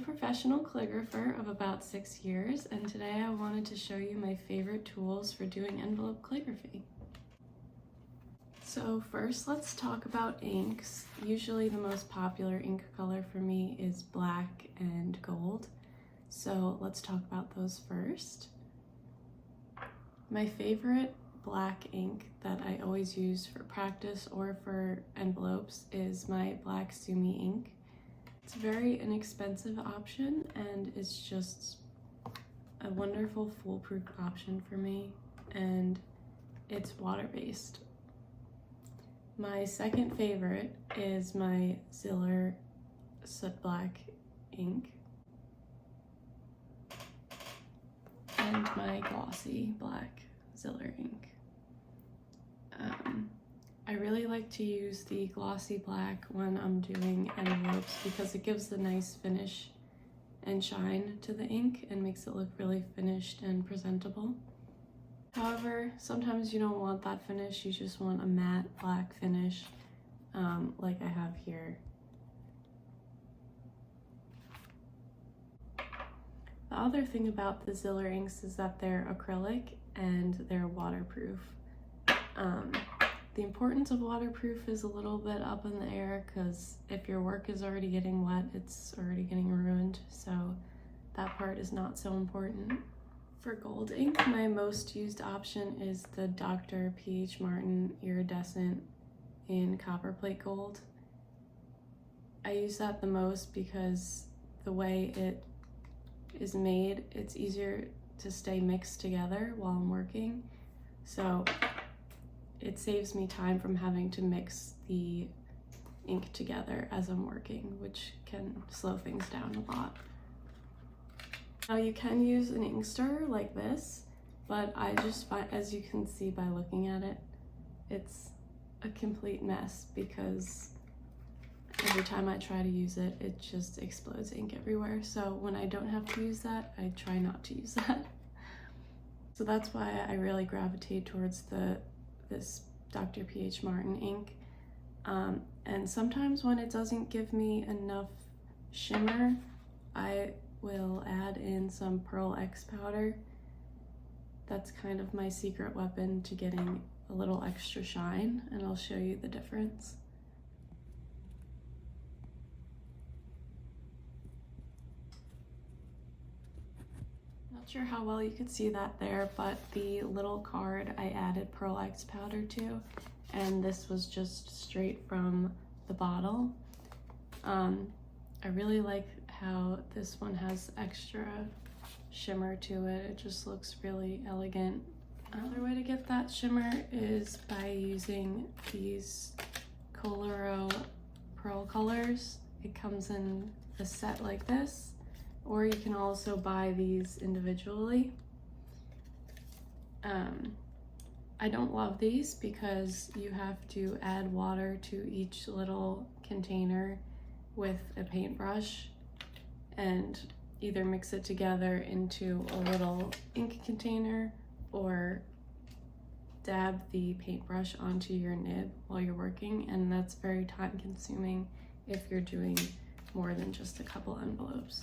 professional calligrapher of about 6 years, and today I wanted to show you my favorite tools for doing envelope calligraphy. So first, let's talk about inks. Usually the most popular ink color for me is black and gold. So let's talk about those first. My favorite black ink that I always use for practice or for envelopes is my black Sumi Ink. It's a very inexpensive option and it's just a wonderful foolproof option for me, and it's water-based. My second favorite is my Ziller Soot Black ink and my glossy black Ziller ink. I really like to use the glossy black when I'm doing envelopes because it gives a nice finish and shine to the ink and makes it look really finished and presentable. However, sometimes you don't want that finish, you just want a matte black finish, like I have here. The other thing about the Ziller inks is that they're acrylic and they're waterproof. The importance of waterproof is a little bit up in the air because if your work is already getting wet, it's already getting ruined, so that part is not so important. For gold ink, my most used option is the Dr. P.H. Martin Iridescent in Copperplate Gold. I use that the most because the way it is made, it's easier to stay mixed together while I'm working, so it saves me time from having to mix the ink together as I'm working, which can slow things down a lot. Now you can use an ink stirrer like this, but I just find, as you can see by looking at it, it's a complete mess because every time I try to use it, it just explodes ink everywhere. So when I don't have to use that, I try not to use that. So that's why I really gravitate towards this Dr. P.H. Martin ink. And sometimes when it doesn't give me enough shimmer, I will add in some Pearl X powder. That's kind of my secret weapon to getting a little extra shine, and I'll show you the difference. Not sure how well you could see that there, but the little card I added Pearl X powder to, and this was just straight from the bottle. I really like how this one has extra shimmer to it. It just looks really elegant. Another way to get that shimmer is by using these Coloro Pearl colors. It comes in a set like this, or you can also buy these individually. I don't love these because you have to add water to each little container with a paintbrush and either mix it together into a little ink container or dab the paintbrush onto your nib while you're working, and that's very time consuming if you're doing more than just a couple envelopes.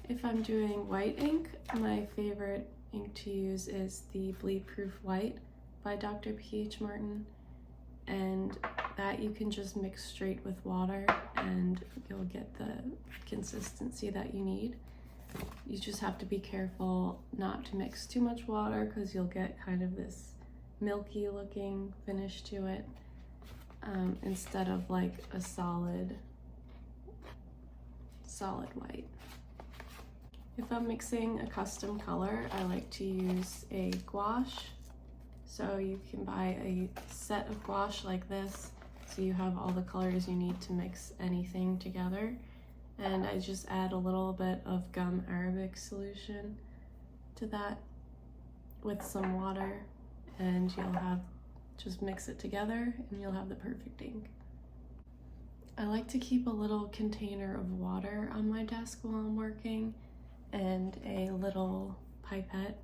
If I'm doing white ink, my favorite ink to use is the Bleed Proof White by Dr. P.H. Martin, and that you can just mix straight with water and you'll get the consistency that you need. You just have to be careful not to mix too much water because you'll get kind of this milky looking finish to it, instead of like a solid white. If I'm mixing a custom color, I like to use a gouache. So you can buy a set of gouache like this, so you have all the colors you need to mix anything together. And I just add a little bit of gum arabic solution to that with some water, and just mix it together and you'll have the perfect ink. I like to keep a little container of water on my desk while I'm working and a little pipette.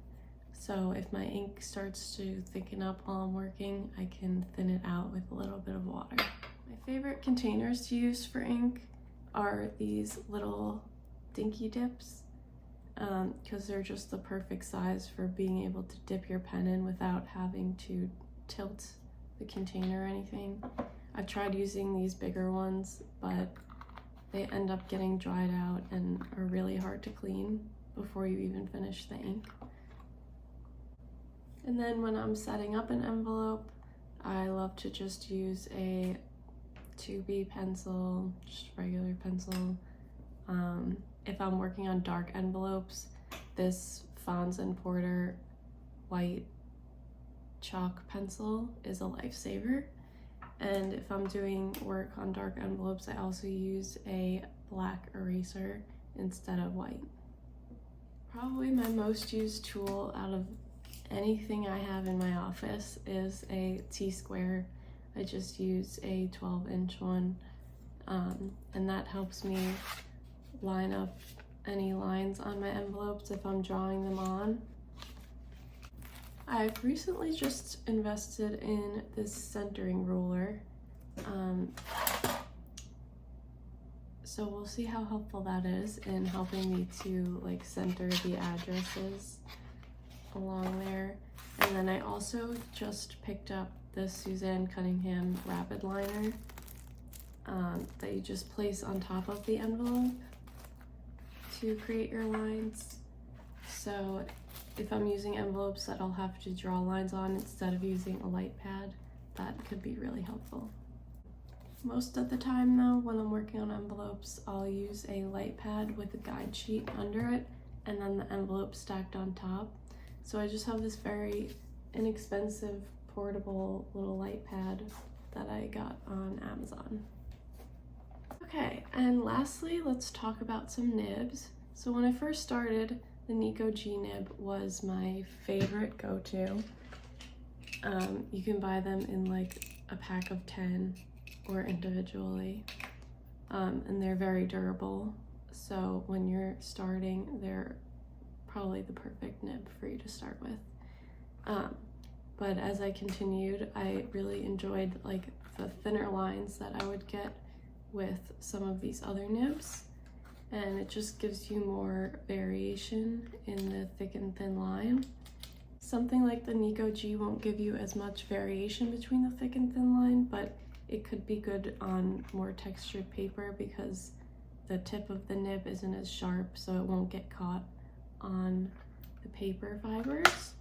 So if my ink starts to thicken up while I'm working, I can thin it out with a little bit of water. My favorite containers to use for ink are these little Dinky Dips, because they're just the perfect size for being able to dip your pen in without having to tilt the container or anything. I've tried using these bigger ones, but they end up getting dried out and are really hard to clean before you even finish the ink. And then when I'm setting up an envelope, I love to just use a 2B pencil, just regular pencil. If I'm working on dark envelopes, this Fons and Porter white chalk pencil is a lifesaver. And if I'm doing work on dark envelopes, I also use a black eraser instead of white. Probably my most used tool out of anything I have in my office is a T-square. I just use a 12-inch one, and that helps me line up any lines on my envelopes if I'm drawing them on. I've recently just invested in this centering ruler, so we'll see how helpful that is in helping me to like center the addresses along there. And then I also just picked up this Suzanne Cunningham rapid liner that you just place on top of the envelope to create your lines. So if I'm using envelopes that I'll have to draw lines on instead of using a light pad, that could be really helpful. Most of the time though, when I'm working on envelopes, I'll use a light pad with a guide sheet under it and then the envelope stacked on top. So I just have this very inexpensive portable little light pad that I got on Amazon. Okay, and lastly, let's talk about some nibs. So when I first started, the Nico G nib was my favorite go-to. You can buy them in like a pack of 10 or individually, and they're very durable. So when you're starting, they're probably the perfect nib for you to start with. But as I continued, I really enjoyed like the thinner lines that I would get with some of these other nibs, and it just gives you more variation in the thick and thin line. Something like the Nico G won't give you as much variation between the thick and thin line, but it could be good on more textured paper because the tip of the nib isn't as sharp, so it won't get caught on the paper fibers.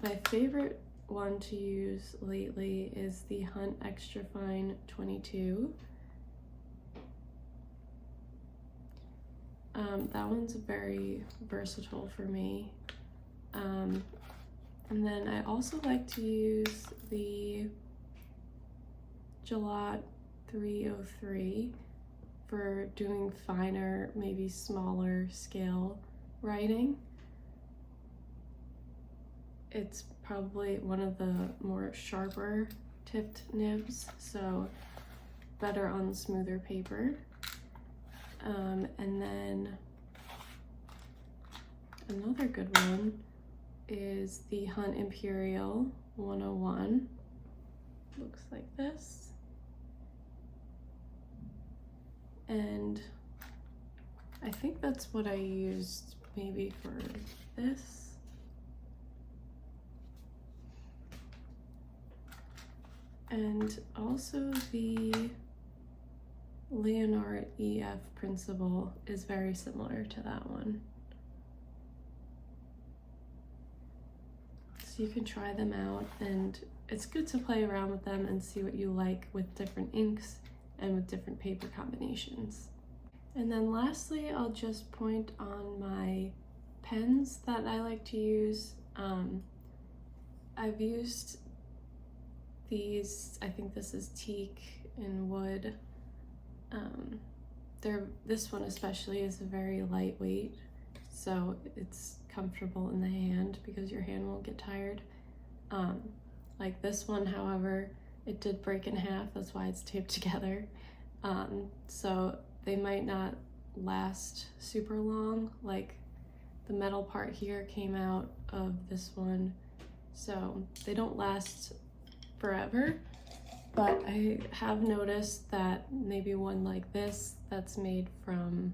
My favorite one to use lately is the Hunt Extra Fine 22. That one's very versatile for me. And then I also like to use the Gillette 303 for doing finer, maybe smaller scale writing. It's probably one of the more sharper tipped nibs, so better on smoother paper. And then another good one is the Hunt Imperial 101. Looks like this. And I think that's what I used maybe for this. And also the Leonard EF Principle is very similar to that one. So you can try them out, and it's good to play around with them and see what you like with different inks and with different paper combinations. And then lastly, I'll just point on my pens that I like to use. I've used these, I think this is teak and wood. This one especially is very lightweight, so it's comfortable in the hand because your hand won't get tired. Like this one, however, it did break in half, that's why it's taped together. So they might not last super long. Like the metal part here came out of this one, so they don't last forever, But I have noticed that maybe one like this that's made from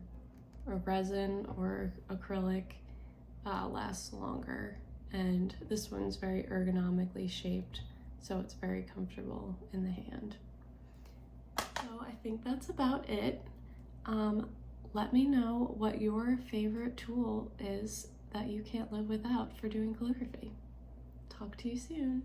a resin or acrylic lasts longer, and this one's very ergonomically shaped, so it's very comfortable in the hand. So I think that's about it. Let me know what your favorite tool is that you can't live without for doing calligraphy. Talk to you soon.